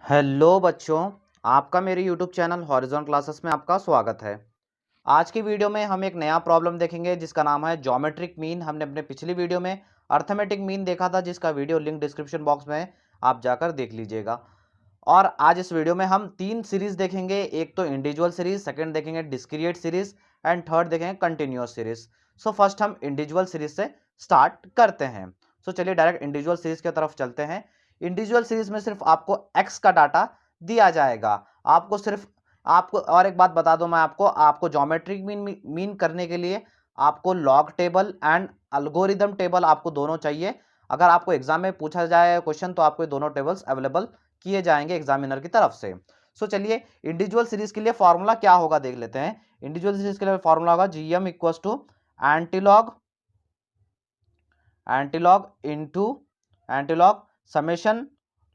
Hello बच्चों, आपका मेरे यूट्यूब चैनल हॉरिजॉन क्लासेस में आपका स्वागत है। आज की वीडियो में हम एक नया प्रॉब्लम देखेंगे जिसका नाम है ज्योमेट्रिक मीन। हमने अपने पिछली वीडियो में अर्थमेटिक मीन देखा था, जिसका वीडियो लिंक डिस्क्रिप्शन बॉक्स में है, आप जाकर देख लीजिएगा। और आज इस वीडियो में हम 3 सीरीज देखेंगे। एक तो इंडिविजुअल सीरीज, सेकंड देखेंगे डिस्क्रीट सीरीज एंड थर्ड देखेंगे कंटिन्यूअस सीरीज। सो फर्स्ट हम इंडिविजुअल सीरीज से स्टार्ट करते हैं। सो चलिए डायरेक्ट इंडिविजुअल सीरीज की तरफ चलते हैं। इंडिविजुअल सीरीज में सिर्फ आपको एक्स का डाटा दिया जाएगा। आपको और एक बात बता दूं मैं आपको ज्योमेट्रिक मीन करने के लिए आपको log table and algorithm table आपको दोनों चाहिए। अगर आपको एग्जाम में पूछा जाए क्वेश्चन तो आपको दोनों टेबल्स अवेलेबल किए जाएंगे एग्जामिनर की तरफ से। सो चलिए इंडिविजुअल सीरीज के लिए फॉर्मूला क्या होगा देख लेते हैं। इंडिविजुअल सीरीज के लिए फॉर्मूला होगा GM equals to antilog antilog summation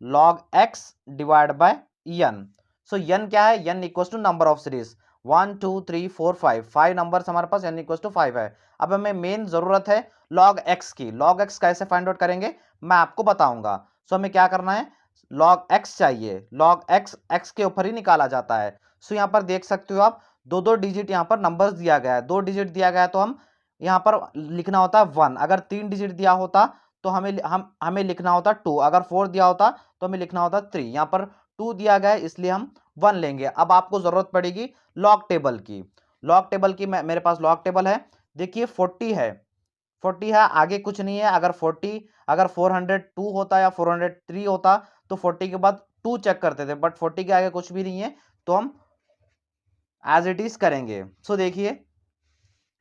log X divide by N. So N क्या है? N equals to number of series 1 2 3 4 5 5 numbers हमारे पास, एन इक्वल्स टू 5 है। अब हमें मेन जरूरत है लॉग एक्स की। लॉग एक्स कैसे फाइंड आउट करेंगे मैं आपको बताऊंगा। सो हमें क्या करना है, लॉग एक्स चाहिए। लॉग एक्स एक्स के ऊपर ही निकाला जाता है। सो यहाँ पर देख सकते हो आप, दो दो डिजिट यहाँ पर नंबर्स दिया गया है, 2 डिजिट दिया गया है तो हम यहाँ पर लिखना होता है 1। अगर 3 डिजिट दिया होता तो हमें लिखना होता 2। अगर 4 दिया होता तो हमें लिखना होता 3। यहाँ पर 2 दिया गया है इसलिए हम 1 लेंगे। अब आपको जरूरत पड़ेगी लॉग टेबल की। लॉग टेबल की मेरे पास लॉग टेबल है। देखिए 40 है, 40 है, आगे कुछ नहीं है। अगर 402 होता या 403 होता तो 40 के बाद 2 चेक करते थे, बट 40 के आगे कुछ भी नहीं है तो हम एज इट इज करेंगे। सो देखिए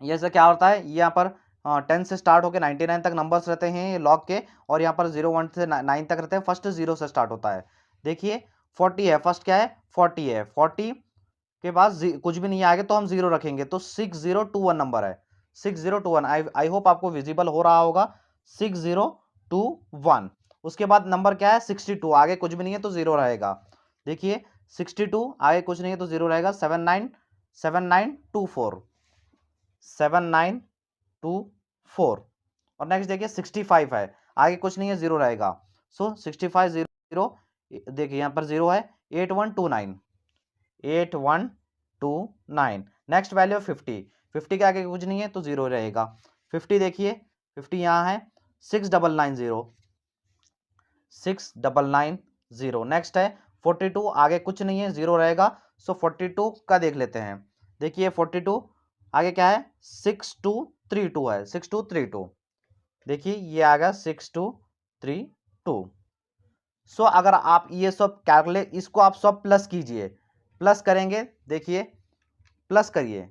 ये से क्या होता है, यहाँ पर 10 से स्टार्ट होकर 99 तक नंबर्स रहते हैं लॉग के, और यहाँ पर 01 से 9 तक रहते हैं। फर्स्ट 0 से स्टार्ट होता है। देखिए 40 है, फर्स्ट क्या है 40 है, 40 के बाद कुछ भी नहीं है आगे तो हम 0 रखेंगे, तो 6021 नंबर है। 6021, आई होप आपको विजिबल हो रहा होगा। 6021। उसके बाद नंबर क्या है 62, आगे कुछ भी नहीं है तो 0 रहेगा। देखिए 62 आगे कुछ नहीं है तो 0 रहेगा। 7924 7924। और नेक्स्ट देखिए 65 है, आगे कुछ नहीं है 0 रहेगा। सो 65 0, देखिए यहाँ पर 0 है। 8129 8129। नेक्स्ट वैल्यू 50, 50 के आगे कुछ नहीं है तो 0 रहेगा। 50 देखिए 50 यहाँ है। 6990 6990। नेक्स्ट है 42, आगे कुछ नहीं है 0 रहेगा। सो 42 का देख लेते हैं। देखिए 42 आगे क्या है 6232 है, 6232। देखिए ये आ गया 6232। सो अगर आप ये सब कैलकुलेट, इसको आप सब प्लस कीजिए, प्लस करेंगे। देखिए प्लस करिए।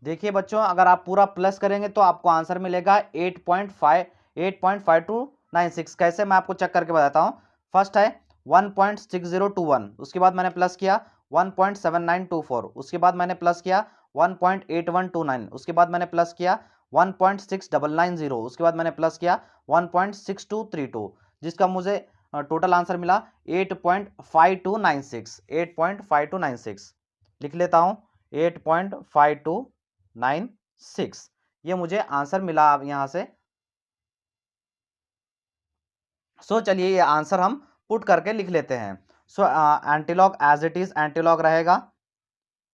देखिए बच्चों अगर आप पूरा प्लस करेंगे तो आपको आंसर मिलेगा 8.5296। कैसे मैं आपको चेक करके बताता हूं। फर्स्ट है 1.6021, उसके बाद मैंने प्लस किया 1.7924, उसके बाद मैंने प्लस किया 1.8129, उसके बाद मैंने प्लस किया 1.6990, उसके बाद मैंने प्लस किया 1.6232, जिसका मुझे टोटल आंसर मिला 8.5296। 8.5296 लिख लेता हूं, 8.5296 ये मुझे आंसर मिला अब यहां से। सो चलिए ये आंसर हम पुट करके लिख लेते हैं। So antilog as it is antilog रहेगा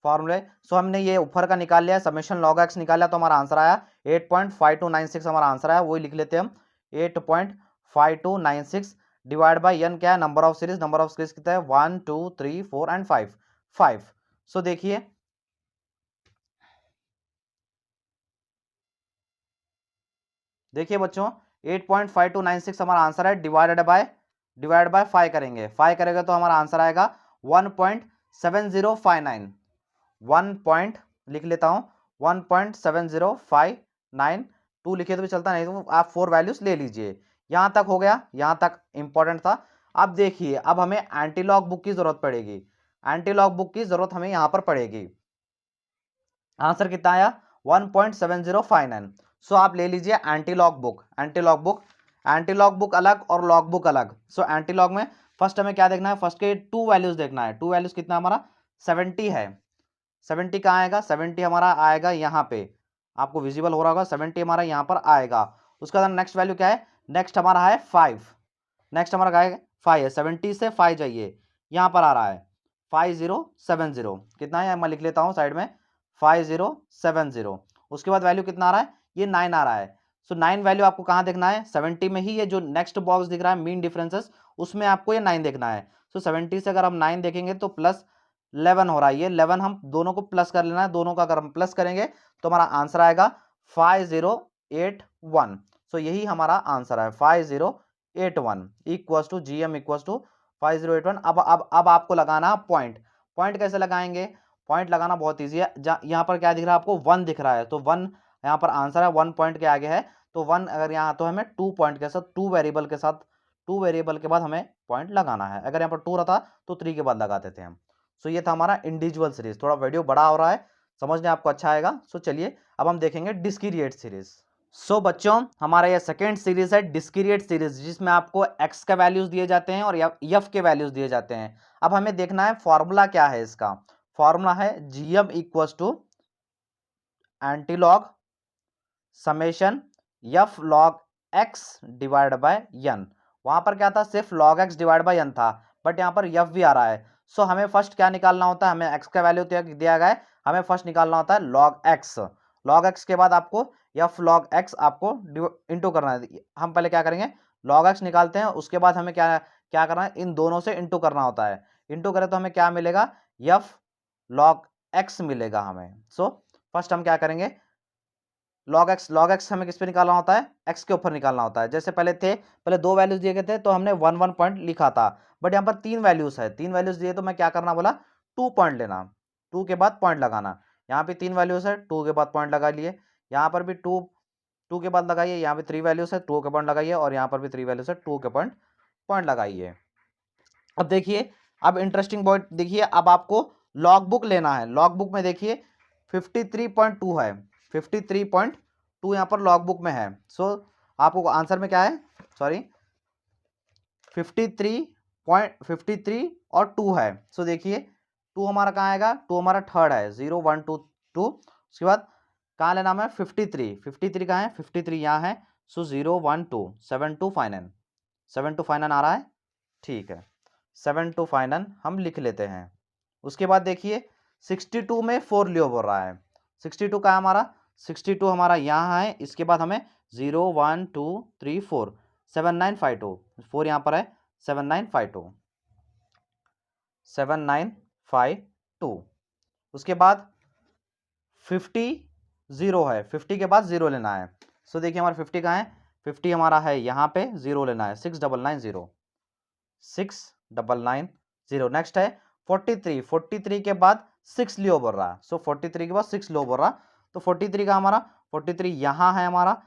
फॉर्मूले। सो हमने ये ऊपर का निकाल लिया, समेशन लॉग एक्स निकाल लिया तो हमारा आंसर आया 8.5296 हमारा आंसर आया, वही लिख लेते हैं हम 8.5296 डिवाइड बाय एन क्या है number of series. Number of series कितना है 1 2 3 4 एंड 5। सो देखिए बच्चों 8.5296 हमारा आंसर है। डिवाइड बाय 5 करेंगे, 5 करेंगे तो हमारा आंसर आएगा 1.7059। 1 पॉइंट लिख लेता हूं 1.7059। 2 लिखे तो भी चलता, नहीं तो आप 4 वैल्यूज ले लीजिए। यहां तक हो गया, यहां तक इंपॉर्टेंट था। अब देखिए अब हमें एंटीलॉग बुक की जरूरत पड़ेगी। एंटीलॉग बुक की जरूरत हमें यहां पर पड़ेगी। आंसर कितना आया 1.7059। सो आप ले लीजिए एंटीलॉग बुक। एंटीलॉग बुक अलग और लॉग बुक अलग। सो एंटीलॉग में फर्स्ट हमें क्या देखना है, फर्स्ट के 2 वैल्यूज देखना है। 2 वैल्यूज कितना हमारा 70 है। 70 कहाँ आएगा, 70 हमारा आएगा यहाँ पे, आपको विजिबल हो रहा होगा। 70 हमारा यहाँ पर आएगा। उसका नेक्स्ट वैल्यू क्या है, नेक्स्ट हमारा है 5। नेक्स्ट हमारा क्या है 5 है, 70 से 5 जाइए, यहाँ पर आ रहा है 5070, कितना है मैं लिख लेता हूँ साइड में 5070। उसके बाद वैल्यू कितना आ रहा है, ये 9 आ रहा है। सो 9 वैल्यू आपको कहाँ देखना है, 70 में ही, ये जो नेक्स्ट बॉक्स दिख रहा है मीन डिफरेंसेस, उसमें आपको ये 9 देखना है। सो 70 से अगर हम 9 देखेंगे तो प्लस 11 हो रहा है, ये 11 हम दोनों को प्लस कर लेना है, दोनों का अगर हम प्लस करेंगे तो हमारा आंसर आएगा 5081। सो यही हमारा आंसर है 5081 equals to GM equals to 5081। अब आपको लगाना पॉइंट। पॉइंट कैसे लगाएंगे, पॉइंट लगाना बहुत ईजी है। यहाँ पर क्या दिख रहा है आपको, 1 दिख रहा है, तो 1 यहाँ पर आंसर है, 1 पॉइंट के आगे है, तो 1 अगर यहाँ, तो हमें 2 पॉइंट के साथ, 2 वेरिएबल के साथ, 2 वेरिएबल के बाद हमें पॉइंट लगाना है। अगर यहाँ पर 2 रहता तो 3 के बाद लगाते थे हम। सो ये था हमारा इंडिविजुअल सीरीज। थोड़ा वीडियो बड़ा हो रहा है, समझने आपको अच्छा आएगा। सो चलिए अब हम देखेंगे डिस्क्रीट सीरीज। सो बच्चों हमारा ये सेकेंड सीरीज है डिस्क्रीट सीरीज, जिसमें आपको एक्स के वैल्यूज दिए जाते हैं और एफ के वैल्यूज दिए जाते हैं। अब हमें देखना है फॉर्मूला क्या है इसका। फॉर्मूला है GM equals to antilog summation F log X divide by N. वहां पर क्या था, सिर्फ log X divide by N था, बट यहाँ पर एफ भी आ रहा है। सो हमें फर्स्ट क्या निकालना होता है, हमें एक्स का वैल्यू दिया गया है, हमें फर्स्ट निकालना होता है लॉग एक्स। लॉग एक्स के बाद आपको एफ लॉग एक्स आपको इंटू करना है। हम पहले क्या करेंगे, लॉग एक्स निकालते हैं, उसके बाद हमें क्या क्या करना है, इन दोनों से इंटू करना होता है। इंटू करें तो हमें क्या मिलेगा, एफ लॉग एक्स मिलेगा हमें। सो फर्स्ट हम क्या करेंगे, लॉग एक्स हमें किस पे निकालना होता है, एक्स के ऊपर निकालना होता है। जैसे पहले 2 वैल्यूज दिए गए थे तो हमने 1 पॉइंट लिखा था, बट यहाँ पर 3 वैल्यूज है, 3 वैल्यूज दिए तो मैं क्या करना बोला, 2 पॉइंट लेना, 2 के बाद पॉइंट लगाना। यहाँ पे 3 वैल्यूज है, 2 के बाद पॉइंट लगा लिए, यहाँ पर भी 2 के बाद लगाइए, यहाँ पे 3 वैल्यूज है, 2 के पॉइंट लगाइए, और यहाँ पर भी 3 वैल्यूज है, 2 के पॉइंट लगाइए। अब देखिए, अब इंटरेस्टिंग पॉइंट देखिए, अब आपको लॉग बुक लेना है। लॉग बुक में देखिए 53.2 है, 53.2 यहाँ पर लॉग बुक में है। सो आपको आंसर में क्या है, सॉरी 53 और 2 है। सो देखिए 2 हमारा कहाँ आएगा, 2 हमारा थर्ड है, 0 1 2 2। उसके बाद कहाँ लेना है, 53 कहाँ है, 53 यहाँ है। सो 0 1 2 7 2 फाइनल, 7 2 फाइनल आ रहा है, ठीक है, 7 2 फाइनल हम लिख लेते हैं। उसके बाद देखिए 62 में 4 लियो बोल रहा है, 62 का हमारा, 62 हमारा यहाँ है। इसके बाद हमें 0 1 2 3 4 7 9 5 2, 4 यहाँ पर है, 7 9 5 2, 7 9 5 2। उसके बाद 50 0 है, 50 के बाद 0 लेना है। सो देखिए हमारा 50 कहाँ है, 50 हमारा है यहाँ पे, 0 लेना है, 6990, 6990। नेक्स्ट है 43 के बाद 6 लियो बोल रहा है। सो 43 के बाद 6 लियो बोल रहा, तो 43 का हमारा, 43 यहाँ है हमारा,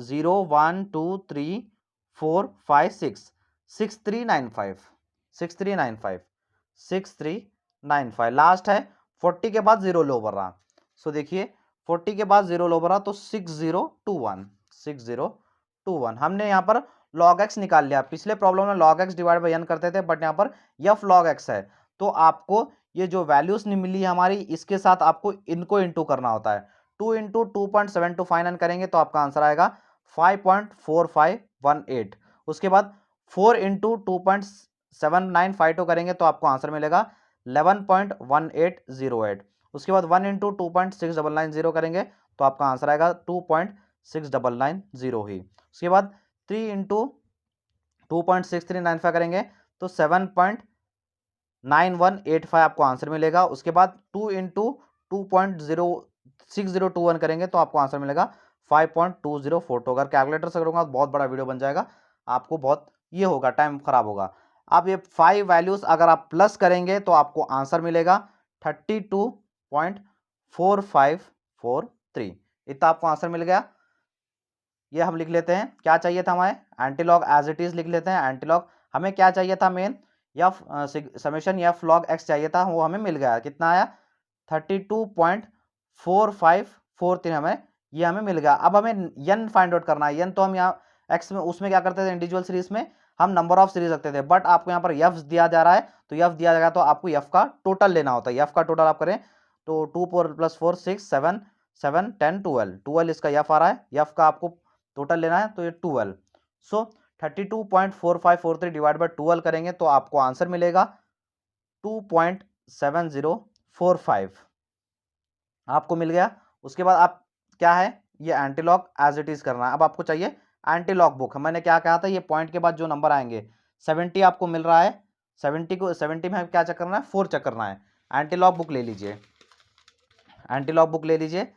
0 1 2 3 4 5 6 6395, 6395, 6395। लास्ट है 40 के बाद 0 लो बोल रहा। सो देखिए 40 के बाद 0 लो बोल रहा, तो 6021, 6021। हमने यहाँ पर log x निकाल लिया। पिछले प्रॉब्लम में log x divide by n करते थे, बट यहाँ पर f log x है, तो आपको ये जो वैल्यूज नहीं मिली हमारी, इसके साथ आपको इनको इंटू करना होता है। 2 इंटू 2.72 फाइनल करेंगे तो आपका आंसर आएगा 5.4518। उसके बाद 4 इंटू 2.7952 करेंगे तो आपको आंसर मिलेगा 11.1808। उसके बाद 1 इंटू 2.6990 करेंगे तो आपका आंसर आएगा 2.6990 ही। उसके बाद 3 इंटू 2.6395 करेंगे तो 7.9185 आपको आंसर मिलेगा। उसके बाद 2 इंटू 2.06021 करेंगे तो आपको आंसर मिलेगा 5.204। अगर कैलकुलेटर से करूंगा तो बहुत बड़ा वीडियो बन जाएगा, आपको बहुत ये होगा, टाइम खराब होगा। अब ये 5 वैल्यूज अगर आप प्लस करेंगे तो आपको आंसर मिलेगा 32.4543। इतना आपको आंसर मिल गया। ये हम लिख लेते हैं, क्या चाहिए था हमें, एंटीलॉग एज इट इज लिख लेते हैं। एंटीलॉग हमें क्या चाहिए था, मेन या समेशन या लॉग एक्स चाहिए था, वो हमें मिल गया। कितना आया, 32.4543 हमें, ये हमें मिल गया। अब हमें यन फाइंड आउट करना है। यन तो हम यहाँ एक्स में, उसमें क्या करते थे, इंडिविजुअल सीरीज में हम नंबर ऑफ सीरीज रखते थे, बट आपको यहाँ पर एफ दिया जा रहा है, तो एफ दिया जाएगा तो आपको एफ का टोटल लेना होता है। एफ का टोटल आप करें तो 2 + 4 6 7 7 10 12 12 इसका एफ आ रहा है। एफ का आपको टोटल लेना है तो ये 12। सो 32.4543 डिवाइड बाय 12 करेंगे तो आपको आंसर मिलेगा 2.7045 आपको मिल गया। उसके बाद आप क्या है, ये एंटीलॉग एज इट इज करना है। अब आपको चाहिए एंटीलॉग बुक। मैंने क्या कहा था, ये पॉइंट के बाद जो नंबर आएंगे 70 आपको मिल रहा है, 70 में क्या चेक करना है, 4 चेक करना है। एंटीलॉग बुक ले लीजिए, एंटीलॉग बुक ले लीजिए।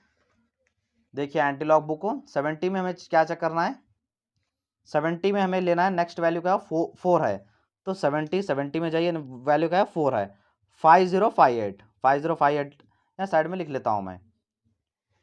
देखिए एंटीलॉग बुक को 70 में हमें क्या चेक करना है, 70 में हमें लेना है नेक्स्ट वैल्यू क्या है, 4 है। तो 70 में जाइए, वैल्यू क्या है, 4 है। 5058 या साइड में लिख लेता हूँ मैं,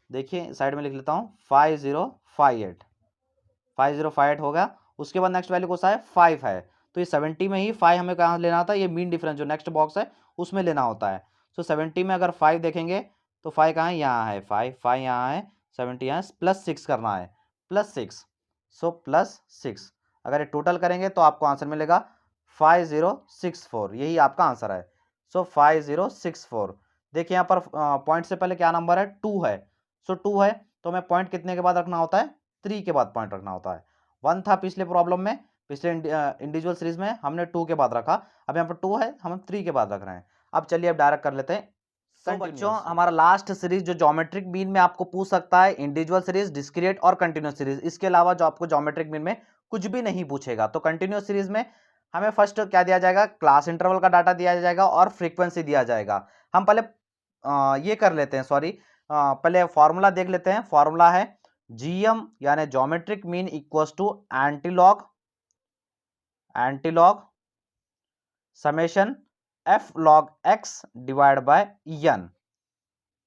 देखिए साइड में लिख लेता हूँ 5058 हो गया। उसके बाद नेक्स्ट वैल्यू कौन सा है, 5 है। तो ये 70 में ही 5 हमें कहाँ लेना था, ये मीन डिफरेंस जो नेक्स्ट बॉक्स है उसमें लेना होता है। सो 70 में अगर 5 देखेंगे तो 5 कहाँ है, यहाँ है, 5 यहाँ है, 70 यहाँ प्लस 6 करना है, +6। सो +6 अगर ये टोटल करेंगे तो आपको आंसर मिलेगा 5064, यही आपका आंसर है। सो 5064। देखिए यहाँ पर पॉइंट से पहले क्या नंबर है, 2 है। सो 2 है तो हमें पॉइंट कितने के बाद रखना होता है, 3 के बाद पॉइंट रखना होता है। 1 था पिछले प्रॉब्लम में, पिछले इंडिविजुअल सीरीज में हमने 2 के बाद रखा। अब यहाँ पर 2 है, हम 3 के बाद रख रहे हैं। अब चलिए अब डायरेक्ट कर लेते हैं। तो बच्चों हमारा लास्ट सीरीज जो ज्योमेट्रिक मीन में आपको पूछ सकता है, इंडिविजुअल सीरीज, डिस्क्रीट और कंटिन्यूअस सीरीज, इसके अलावा जो आपको ज्योमेट्रिक मीन में कुछ भी नहीं पूछेगा। तो कंटिन्यूअस सीरीज में हमें फर्स्ट क्या दिया जाएगा, क्लास इंटरवल का डाटा दिया जाएगा और फ्रीक्वेंसी दिया जाएगा। हम पहले ये कर लेते हैं, सॉरी पहले फॉर्मूला देख लेते हैं। फॉर्मूला है जीएम यानी geometric mean equals to antilog summation F log X divide by N.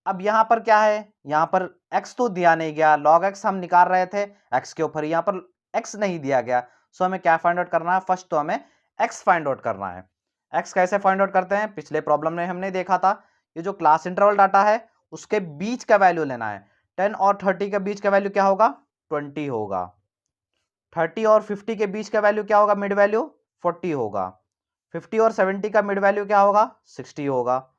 अब यहां पर क्या है, यहां पर x तो दिया नहीं गया, log x हम निकाल रहे थे x के ऊपर, यहां पर x नहीं दिया गया। सो हमें क्या फाइंड आउट करना है, फर्स्ट तो हमें x फाइंड आउट करना है। x कैसे फाइंड आउट करते हैं, पिछले प्रॉब्लम में हमने देखा था। ये जो क्लास इंटरवल डाटा है उसके बीच का वैल्यू लेना है। 10 और 30 के बीच का वैल्यू क्या होगा, 20 होगा। 30 और 50 के बीच का वैल्यू क्या होगा, मिड वैल्यू 40 होगा। 50 और 70 का मिड वैल्यू क्या होगा, 60 होगा।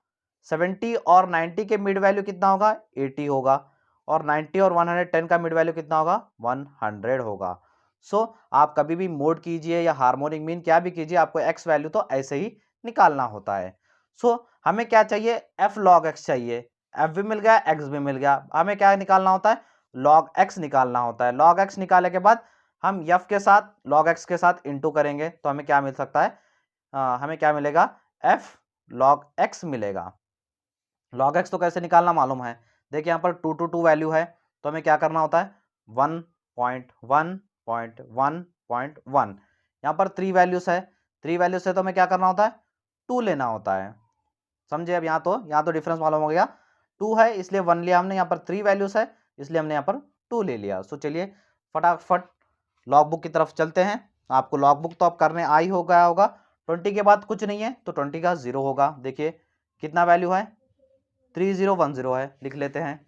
70 और 90 के मिड वैल्यू कितना होगा, 80 होगा। और 90 और 110 का मिड वैल्यू कितना होगा, 100 होगा। सो आप कभी भी मोड कीजिए या हार्मोनिक मीन क्या भी कीजिए, आपको एक्स वैल्यू तो ऐसे ही निकालना होता है। सो हमें क्या चाहिए, एफ लॉग एक्स चाहिए। एफ भी मिल गया, एक्स भी मिल गया। हमें क्या निकालना होता है, लॉग एक्स निकालना होता है। लॉग एक्स निकालने के बाद हम एफ के साथ लॉग एक्स के साथ इंटू करेंगे तो हमें क्या मिल सकता है, हमें क्या मिलेगा, एफ लॉग एक्स मिलेगा। लॉग एक्स तो कैसे निकालना मालूम है, देखिए यहाँ पर 2 to 2 वैल्यू है तो हमें क्या करना होता है, 1.1.1.1। यहाँ पर 3 वैल्यूज है, 3 वैल्यूज है तो हमें क्या करना होता है, 2 लेना होता है। समझे, अब यहाँ तो डिफरेंस मालूम हो गया। 2 है इसलिए 1 लिया हमने, यहाँ पर 3 वैल्यूज है इसलिए हमने यहाँ पर 2 ले लिया। सो चलिए फटाफट लॉग बुक की तरफ चलते हैं। आपको लॉग बुक तो अब करने आई हो गया होगा। 20 के बाद कुछ नहीं है तो 20 का 0 होगा। देखिए कितना वैल्यू है, 3010 है, लिख लेते हैं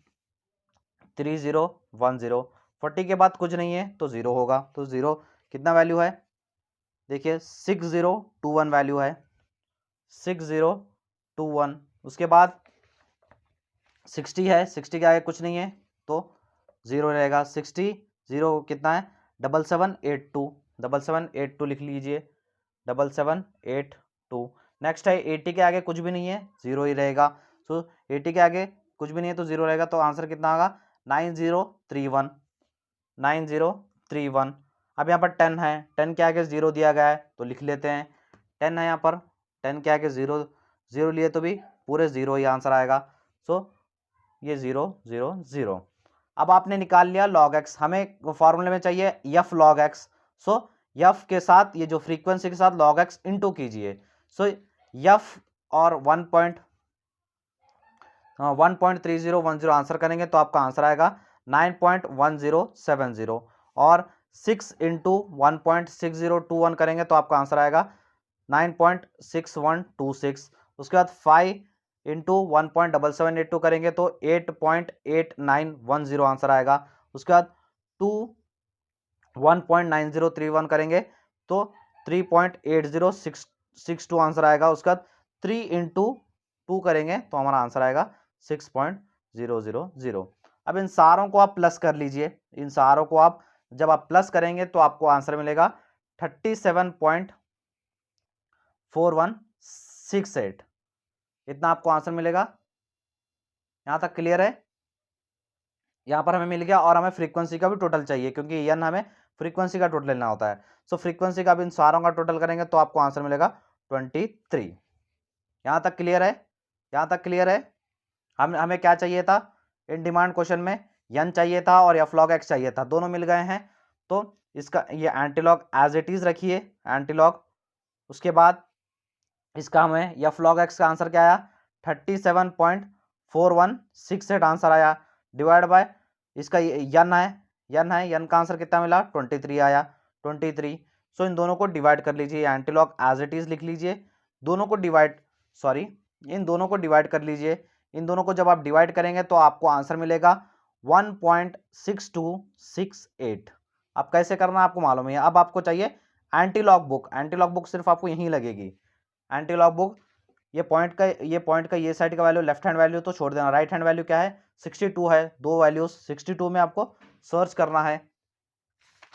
3010। 40 के बाद कुछ नहीं है तो 0 होगा, तो 0 कितना वैल्यू है, देखिए 6021 वैल्यू है, 6021। उसके बाद 60 है, 60 के आगे कुछ नहीं है तो 0 रहेगा। 60 0 कितना है, 7782, 7782 लिख लीजिए, 7782। नेक्स्ट है 80 के आगे कुछ भी नहीं है, 0 ही रहेगा। सो 80 के आगे कुछ भी नहीं है तो 0 रहेगा, तो आंसर कितना होगा, 9031, 9031। अब यहाँ पर 10 है, 10 के आगे 0 दिया गया है तो लिख लेते हैं 10 है यहाँ पर, 10 के आगे 0 0 लिए तो भी पूरे 0 ही आंसर आएगा। सो ये 0 0 0। अब आपने निकाल लिया लॉग एक्स, हमें फॉर्मूले में चाहिए एफ लॉग एक्स। सो एफ के साथ ये जो फ्रीक्वेंसी के साथ लॉग एक्स इंटू कीजिए। सो एफ और 1.3010 आंसर करेंगे तो आपका आंसर आएगा 9.1070। और 6 इंटू 1.6021 करेंगे तो आपका आंसर आएगा 9.6126। उसके बाद 5 इंटू 1.7782 करेंगे तो 8.8910 आंसर आएगा। उसके बाद 2 1.9031 करेंगे तो 3.8062 आंसर आएगा। उसके बाद 3 इंटू 2 करेंगे तो हमारा आंसर आएगा 6.000। अब इन सारों को आप प्लस कर लीजिए, इन सारों को आप जब आप प्लस करेंगे तो आपको आंसर मिलेगा 37.4168, इतना आपको आंसर मिलेगा। यहां तक क्लियर है? यहां पर हमें मिल गया और हमें फ्रीक्वेंसी का भी टोटल चाहिए क्योंकि एन हमें फ्रीक्वेंसी का टोटल लेना होता है। सो फ्रीक्वेंसी का भी इन सारों का टोटल करेंगे तो आपको आंसर मिलेगा 23। यहां तक क्लियर है? यहां तक क्लियर है? हमें क्या चाहिए था इन डिमांड क्वेश्चन में? एन चाहिए था और एफ लॉग एक्स चाहिए था, दोनों मिल गए हैं। तो इसका ये एंटीलॉग एज इट इज रखिए, एंटीलॉग। उसके बाद इसका हमें एफ लॉग एक्स का आंसर क्या आया? 37.4168 आंसर आया, डिवाइड बाय इसका यन है, यन का आंसर कितना मिला? 23 आया, 23। सो इन दोनों को डिवाइड कर लीजिए, एंटीलॉग एज इट इज लिख लीजिए, दोनों को डिवाइड, सॉरी इन दोनों को डिवाइड कर लीजिए। इन दोनों को जब आप डिवाइड करेंगे तो आपको आंसर मिलेगा 1.6268। अब कैसे करना आपको मालूम है। अब आपको चाहिए एंटीलॉग बुक, एंटीलॉग बुक सिर्फ आपको यहीं लगेगी, एंटीलॉग बुक। ये पॉइंट का ये साइड का वैल्यू लेफ्ट हैंड वैल्यू तो छोड़ देना, राइट हैंड वैल्यू क्या है? 62 है, दो वैल्यूज 62 में आपको सर्च करना है।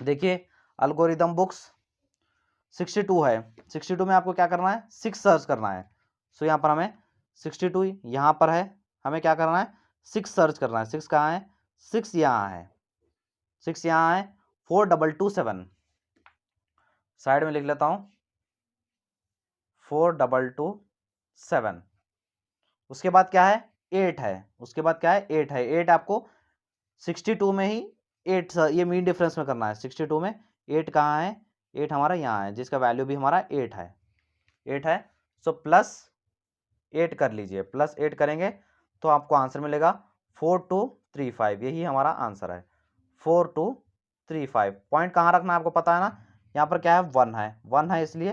देखिए अल्गोरिदम बुक्स 62 है, 62 में आपको क्या करना है? 6 सर्च करना है। सो यहाँ पर हमें 62 यहाँ पर है, हमें क्या करना है? 6 सर्च करना है। 6 कहाँ है? 6 यहाँ है, 6 यहाँ है, 4227 साइड में लिख लेता हूँ, 4227। उसके बाद क्या है? 8 है, उसके बाद क्या है? 8 है। 8 आपको 62 में ही 8 ये मीन डिफरेंस में करना है। 62 में 8 कहाँ है? 8 हमारा यहाँ है, जिसका वैल्यू भी हमारा 8 है, 8 है। सो प्लस 8 कर लीजिए, प्लस 8 करेंगे तो आपको आंसर मिलेगा 4235, यही हमारा आंसर है 4235। पॉइंट कहाँ रखना है आपको पता है ना? यहाँ पर क्या है? 1 है, 1 है, इसलिए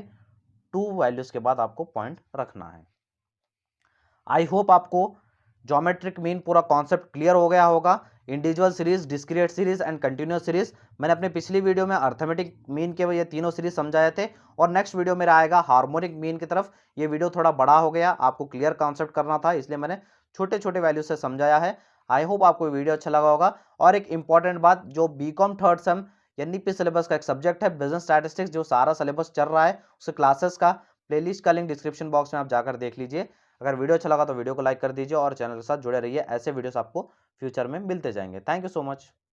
2 वैल्यूज के बाद आपको पॉइंट रखना है। आई होप आपको ज्योमेट्रिक मीन पूरा कॉन्सेप्ट क्लियर हो गया होगा। Individual series, discrete series and continuous series, मैंने अपने पिछली वीडियो में अर्थमेटिक मीन के ये तीनों सीरीज समझाए थे और नेक्स्ट वीडियो मेरा आएगा हार्मोनिक मीन की तरफ। ये वीडियो थोड़ा बड़ा हो गया, आपको क्लियर कॉन्सेप्ट करना था, इसलिए मैंने छोटे छोटे वैल्यू से समझाया है। आई होप आपको वीडियो अच्छा लगा होगा। और एक इंपॉर्टेंट बात, जो BCom third sem NEP syllabus का एक सब्जेक्ट है बिजनेस स्टैटिस्टिक्स, जो सारा सिलेबस चल रहा है, उस क्लासेस का प्लेलिस्ट का लिंक डिस्क्रिप्शन बॉक्स में आप जाकर देख लीजिए। अगर वीडियो अच्छा लगा तो वीडियो को लाइक कर दीजिए और चैनल के साथ जुड़े रहिए, ऐसे वीडियोस आपको फ्यूचर में मिलते जाएंगे। Thank you so much.